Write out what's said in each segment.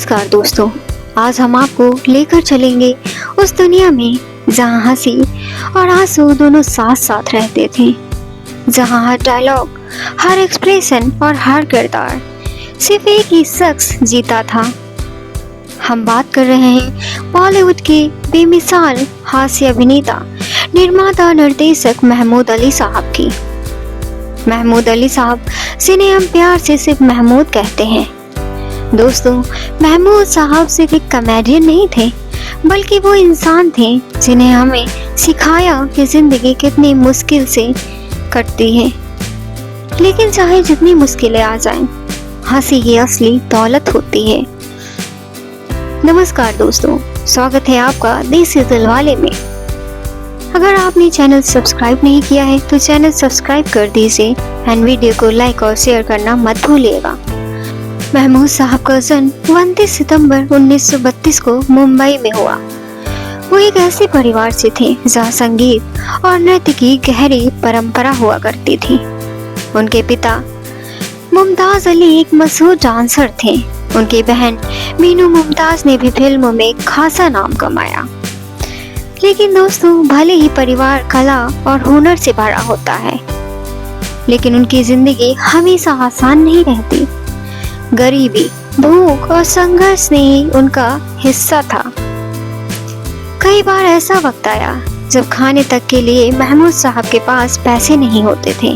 नमस्कार दोस्तों, आज हम आपको लेकर चलेंगे उस दुनिया में जहां हंसी और आंसू दोनों साथ साथ रहते थे, जहां हर डायलॉग, हर एक्सप्रेशन और हर किरदार सिर्फ एक ही शख्स जीता था। हम बात कर रहे हैं बॉलीवुड के बेमिसाल हास्य अभिनेता, निर्माता और निर्देशक महमूद अली साहब की। महमूद अली साहब, जिन्हें हम प्यार से सिर्फ महमूद कहते हैं। दोस्तों, महमूद साहब सिर्फ एक कॉमेडियन नहीं थे, बल्कि वो इंसान थे जिन्हें हमें सिखाया कि जिंदगी कितनी मुश्किल से कटती है, लेकिन चाहे जितनी मुश्किलें आ जाएं, हंसी ही असली दौलत होती है। नमस्कार दोस्तों, स्वागत है आपका देसी दिलवाले में। अगर आपने चैनल सब्सक्राइब नहीं किया है तो चैनल सब्सक्राइब कर दीजिए एंड वीडियो को लाइक और शेयर करना मत भूलिएगा। महमूद साहब का जन्म 29 सितंबर 1932 को मुंबई में हुआ। वो एक ऐसे परिवार से थे जहाँ संगीत और नृत्य की गहरी परंपरा हुआ करती थी। उनके पिता मुमताज अली एक मशहूर डांसर थे। उनकी बहन मीनू मुमताज ने भी फिल्मों में खासा नाम कमाया। लेकिन दोस्तों, भले ही परिवार कला और हुनर से भरा होता है, लेकिन उनकी जिंदगी हमेशा आसान नहीं रहती। गरीबी, भूख और संघर्ष ने ही उनका हिस्सा था। कई बार ऐसा वक्त आया जब खाने तक के लिए महमूद साहब के पास पैसे नहीं होते थे।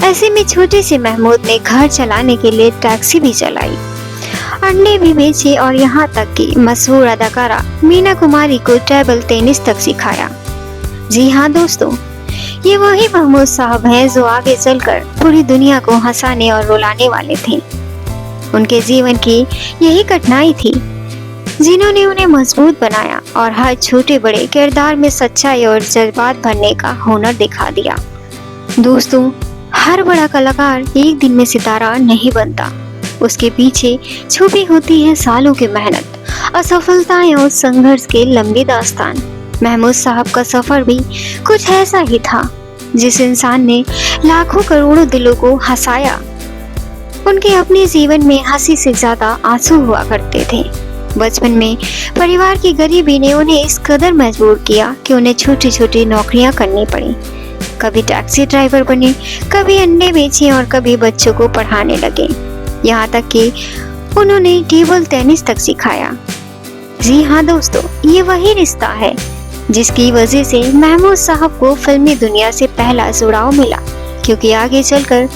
ऐसे में छोटे से महमूद ने घर चलाने के लिए टैक्सी भी चलाई, अंडे भी बेचे और यहाँ तक कि मशहूर अदाकारा मीना कुमारी को टेबल टेनिस तक सिखाया। जी हाँ दोस्तों, ये वही महमूद साहब हैं जो आगे चलकर पूरी दुनिया को हंसाने और रुलाने वाले थे। उनके जीवन की यही कठिनाई थी जिन्होंने उन्हें मजबूत बनाया और हर छोटे बड़े किरदार में सच्चाई और जज्बात भरने का हुनर दिखा दिया। दोस्तों, हर बड़ा कलाकार एक दिन में सितारा नहीं बनता। उसके पीछे छुपी होती है सालों की मेहनत, असफलताएं और संघर्ष के लंबी दास्तान। महमूद साहब का सफर भी कुछ ऐसा ही था, जिस इंसान ने लाखों करोड़ों दिलों को हंसाया। उनके अपने जीवन में हंसी से ज्यादा आंसू हुआ करते थे। बचपन में परिवार की गरीबी ने उन्हें इस कदर मजबूर किया कि उन्हें छोटी छोटी नौकरियां करनी पड़ी। कभी टैक्सी ड्राइवर बने, कभी अंडे बेचे और कभी बच्चों को पढ़ाने लगे। यहाँ तक कि उन्होंने टेबल टेनिस तक सिखाया। जी हाँ दोस्तों, ये वही रिश्ता है जिसकी वजह से महमूद साहब को फिल्मी दुनिया से पहला जुड़ाव मिला, क्योंकि आगे चलकर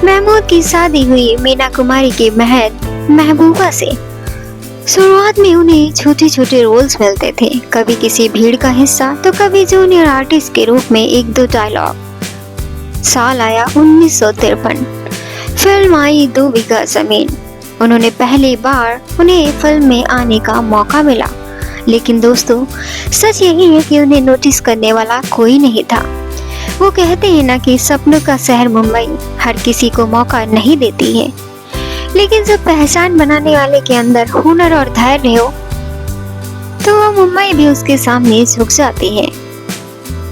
महमूद की शादी हुई मीना कुमारी के बहन महबूबा से। शुरुआत में उन्हें छोटे छोटे रोल्स मिलते थे, कभी किसी भीड़ का हिस्सा तो कभी जूनियर आर्टिस्ट के रूप में एक दो डायलॉग। साल आया 1953, फिल्म आई 2 बीघा जमीन। उन्होंने पहली बार उन्हें फिल्म में आने का मौका मिला, लेकिन दोस्तों, सच यही है कि उन्हें नोटिस करने वाला कोई नहीं था। वो कहते हैं ना कि सपनों का शहर मुंबई हर किसी को मौका नहीं देती है, लेकिन जब पहचान बनाने वाले के अंदर हुनर और धैर्य हो तो वो मुंबई भी उसके सामने झुक जाती है।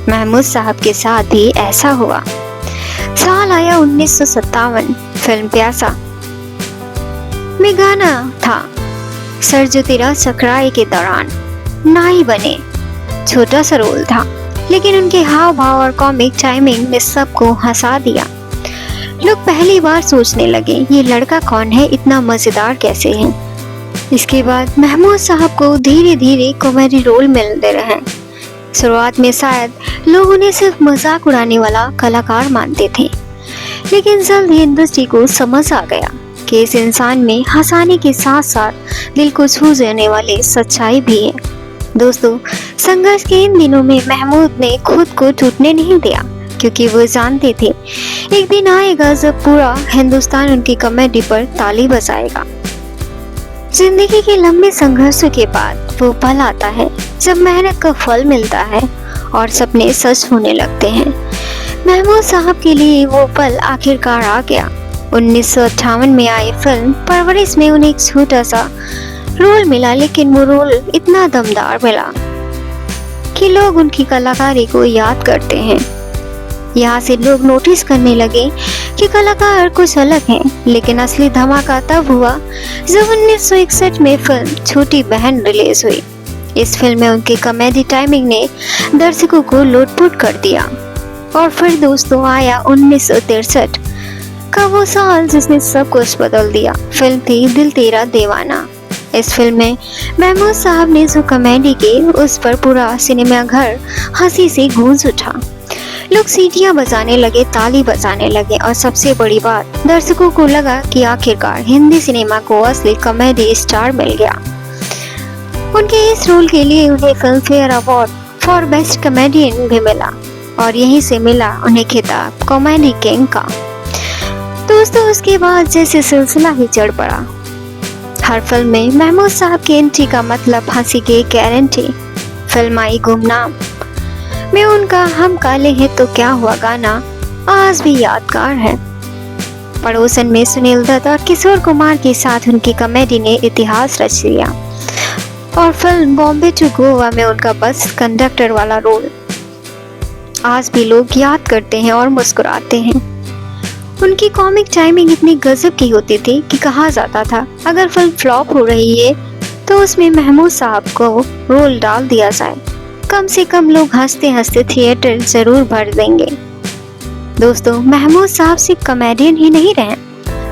महमूद साहब के साथ भी ऐसा हुआ। साल आया 1957, फिल्म प्यासा में गाना था सरजू तेरा चकराए के दौरान नाई बने। छोटा सा रोल था, लेकिन उनके हाव भाव और कॉमिक टाइमिंग ने सबको हंसा दिया। लोग पहली बार सोचने लगे, ये लड़का कौन है, इतना मजेदार कैसे है। इसके बाद महमूद साहब को धीरे धीरे कॉमेडी रोल मिलते रहे। शुरुआत में शायद लोग उन्हें सिर्फ मजाक उड़ाने वाला कलाकार मानते थे, लेकिन जल्द ही इंडस्ट्री को समझ आ गया कि इस इंसान में हंसाने के साथ साथ दिल को छू जाने वाली सच्चाई भी है। दोस्तों, संघर्ष के इन दिनों में महमूद ने खुद को टूटने नहीं दिया, क्योंकि वो जानते थे एक दिन आएगा जब पूरा हिंदुस्तान उनकी कॉमेडी पर ताली बजाएगा। जिंदगी के लंबे संघर्षों के बाद वो पल आता है जब मेहनत का फल मिलता है और सपने सच होने लगते हैं। महमूद साहब के लिए वो पल आखिरकार आ गया। 1958 में आई फिल्म परवरिश में उन्हें एक छोटा सा रोल मिला, लेकिन वो रोल इतना दमदार मिला कि लोग उनकी कलाकारी को याद करते हैं। यहाँ से लोग नोटिस करने लगे कि कलाकार कुछ अलग हैं, लेकिन असली धमाका तब हुआ जब 1961 में फिल्म छोटी बहन रिलीज हुई। इस फिल्म में उनकी कॉमेडी टाइमिंग ने दर्शकों को लुटपुट कर दिया। और फिर दोस्तों आया 1963 का वो साल जिसने सब कुछ बदल दिया। फिल्म थी दिल तेरा दीवाना। इस फिल्म में महमूद साहब ने जो कॉमेडी की, उस पर पूरा सिनेमा घर हंसी से गूंज उठा। लोग सीटियां बजाने लगे, ताली बजाने लगे और सबसे बड़ी बात, दर्शकों को लगा कि आखिरकार हिंदी सिनेमा को असली कॉमेडी स्टार मिल गया। उनके इस रोल के लिए उन्हें film fair award for best comedian भी मिला और यहीं से मिला उन्हें खिताब कॉमेडी किंग का। दोस्तों उसके बाद जैसे सिलसिला ही चढ़ पड़ा। हर फिल्म में महमूद साहब की एंट्री का मतलब हंसी की गारंटी। फिल्म आई गुमनाम में उनका हम काले हैं तो क्या हुआ गाना आज भी यादगार है। पड़ोसन में सुनील दत्त और किशोर कुमार के साथ उनकी कॉमेडी ने इतिहास रच लिया। और फिल्म बॉम्बे टू गोवा में उनका बस कंडक्टर वाला रोल आज भी लोग याद करते हैं और मुस्कुराते हैं। उनकी कॉमिक टाइमिंग इतनी गजब की होती थी कि कहा जाता था अगर फिल्म फ्लॉप हो रही है तो उसमें महमूद साहब को रोल डाल दिया जाए, कम से कम लोग हंसते हंसते थिएटर जरूर भर देंगे। दोस्तों महमूद साहब सिर्फ कॉमेडियन ही नहीं रहे,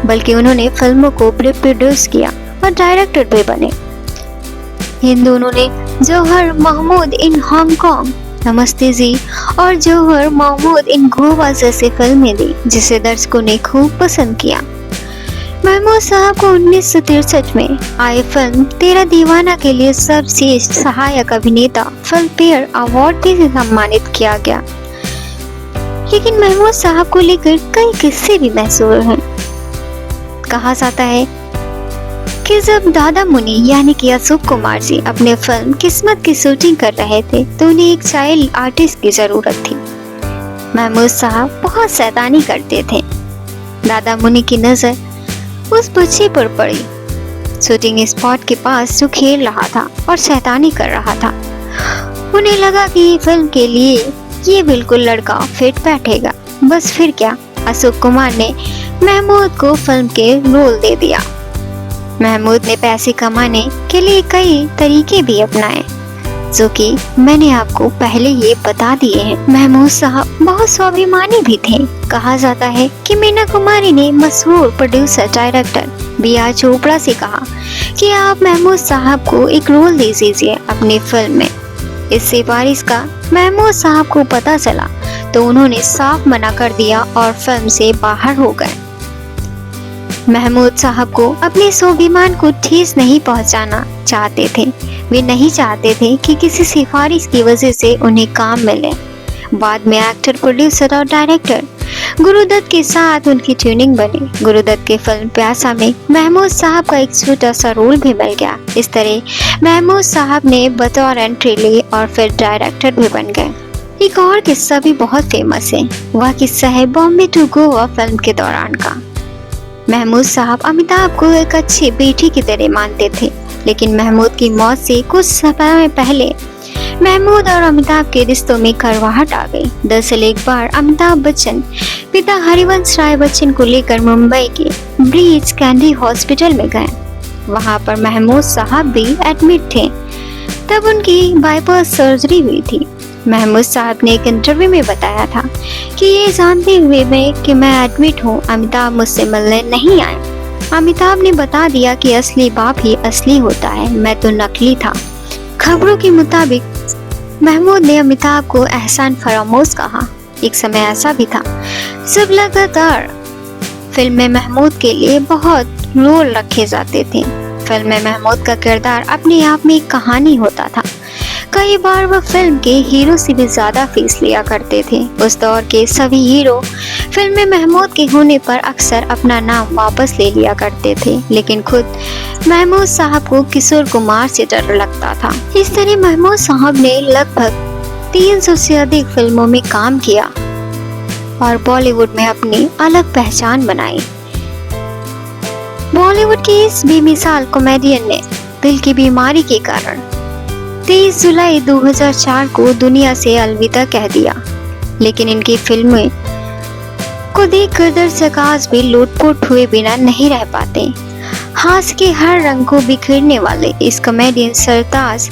बल्कि उन्होंने फिल्मों को प्रोड्यूस किया और डायरेक्टर भी बने। इन दोनों ने जौहर महमूद इन हांगकांग, नमस्ते जी और जौहर महमूद इन गोवा जैसी फिल्में दी, जिसे दर्शकों ने खूब पसंद किया। महमूद साहब को 1963 में आई फिल्म तेरा दीवाना के लिए सर्वश्रेष्ठ सहायक अभिनेता फिल्म फेयर अवार्ड से सम्मानित किया गया। लेकिन महमूद साहब को लेकर कई किस्से भी मशहूर हैं। कहा जाता है कि जब दादा मुनि यानी कि अशोक कुमार जी अपने फिल्म किस्मत की शूटिंग कर रहे थे तो उन्हें एक चाइल्ड आर्टिस्ट की जरूरत थी। महमूद साहब बहुत शैतानी करते थे। दादा मुनि की नजर उस बच्चे पर पड़ी शूटिंग स्पॉट के पास जो खेल रहा था और शैतानी कर रहा था। उन्हें लगा कि फिल्म के लिए ये बिल्कुल लड़का फिट बैठेगा। बस फिर क्या, अशोक कुमार ने महमूद को फिल्म के रोल दे दिया। महमूद ने पैसे कमाने के लिए कई तरीके भी अपनाए, जो कि मैंने आपको पहले ये बता दिए हैं। महमूद साहब बहुत स्वाभिमानी भी थे। कहा जाता है कि मीना कुमारी ने मशहूर प्रोड्यूसर डायरेक्टर B.R. चोपड़ा से कहा कि आप महमूद साहब को एक रोल दे दीजिए अपनी फिल्म में। इस सिफारिश का महमूद साहब को पता चला तो उन्होंने साफ मना कर दिया और फिल्म से बाहर हो गए। महमूद साहब को अपने स्वाभिमान को ठेस नहीं पहुंचाना चाहते थे। वे नहीं चाहते थे कि किसी सिफारिश की वजह से उन्हें काम मिले। बाद में एक्टर, प्रोड्यूसर और डायरेक्टर गुरुदत्त के साथ उनकी ट्यूनिंग बनी। गुरुदत्त के फिल्म प्यासा में महमूद साहब का एक छोटा सा रोल भी मिल गया। इस तरह महमूद साहब ने बतौर एंट्री ली और फिर डायरेक्टर भी बन गए। एक और किस्सा भी बहुत फेमस है। वह किस्सा है बॉम्बे टू गोवा फिल्म के दौरान का। महमूद साहब अमिताभ को एक अच्छे बेटी की तरह मानते थे, लेकिन महमूद की मौत से कुछ समय पहले महमूद और अमिताभ के रिश्तों में कड़वाहट आ गई। दरअसल एक बार अमिताभ बच्चन पिता हरिवंश राय बच्चन को लेकर मुंबई के ब्रीच कैंडी हॉस्पिटल में गए। वहां पर महमूद साहब भी एडमिट थे। तब उनकी बाईपास सर्जरी हुई थी। महमूद साहब ने एक इंटरव्यू में बताया था कि ये जानते हुए कि मैं एडमिट हूँ, अमिताभ मुझसे मिलने नहीं आए। अमिताभ ने बता दिया कि असली बाप ही असली होता है, मैं तो नकली था। खबरों के मुताबिक महमूद ने अमिताभ को एहसान फरामोश कहा। एक समय ऐसा भी था जब लगातार फिल्म में महमूद के लिए बहुत रोल रखे जाते थे। फिल्म में महमूद का किरदार अपने आप में एक कहानी होता था। कई बार वह फिल्म के हीरो से भी ज्यादा फीस लिया करते थे। उस दौर के सभी हीरो फिल्म में महमूद के होने पर अक्सर अपना नाम वापस ले लिया करते थे, लेकिन खुद महमूद साहब को किशोर कुमार से डर लगता था। इस तरह महमूद साहब ने लगभग 300 से अधिक फिल्मों में काम किया और बॉलीवुड में अपनी अलग पहचान बनाई। बॉलीवुड के इस बेमिसाल कॉमेडियन ने दिल की बीमारी के कारण 23 जुलाई 2004 को दुनिया से अलविदा कह दिया। लेकिन इनकी फिल्में को देखकर दर्शक आज भी लुटपुट हुए बिना नहीं रह पाते। हास्य के हर रंग को बिखेरने वाले इस कॉमेडियन सरताज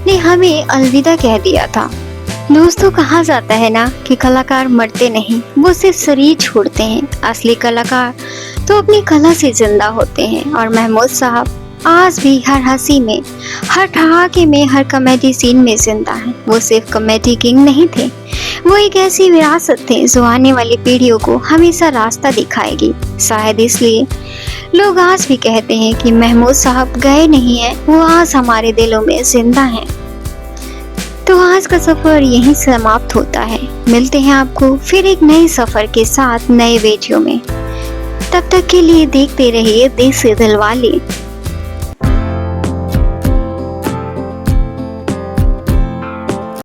ने हमें अलविदा कह दिया था। दोस्तों, कहा जाता है ना कि कलाकार मरते नहीं, वो सिर्फ शरीर छोड़ते हैं। असली कलाकार तो अपनी कला से जिंदा होते हैं और महमूद साहब आज भी हर हंसी में, हर ठहाके में, हर कॉमेडी सीन में जिंदा हैं। वो सिर्फ कॉमेडी किंग नहीं थे, वो एक ऐसी विरासत थे जो आने वाली पीढ़ियों को हमेशा रास्ता दिखाएगी। शायद इसलिए लोग आज भी कहते हैं कि महमूद साहब गए नहीं हैं, वो आज हमारे दिलों में जिंदा हैं। तो आज का सफर यहीं समाप्त होता है। मिलते हैं आपको फिर एक नए सफर के साथ नए वीडियो में। तब तक के लिए देखते रहिए देसी दिलवाले।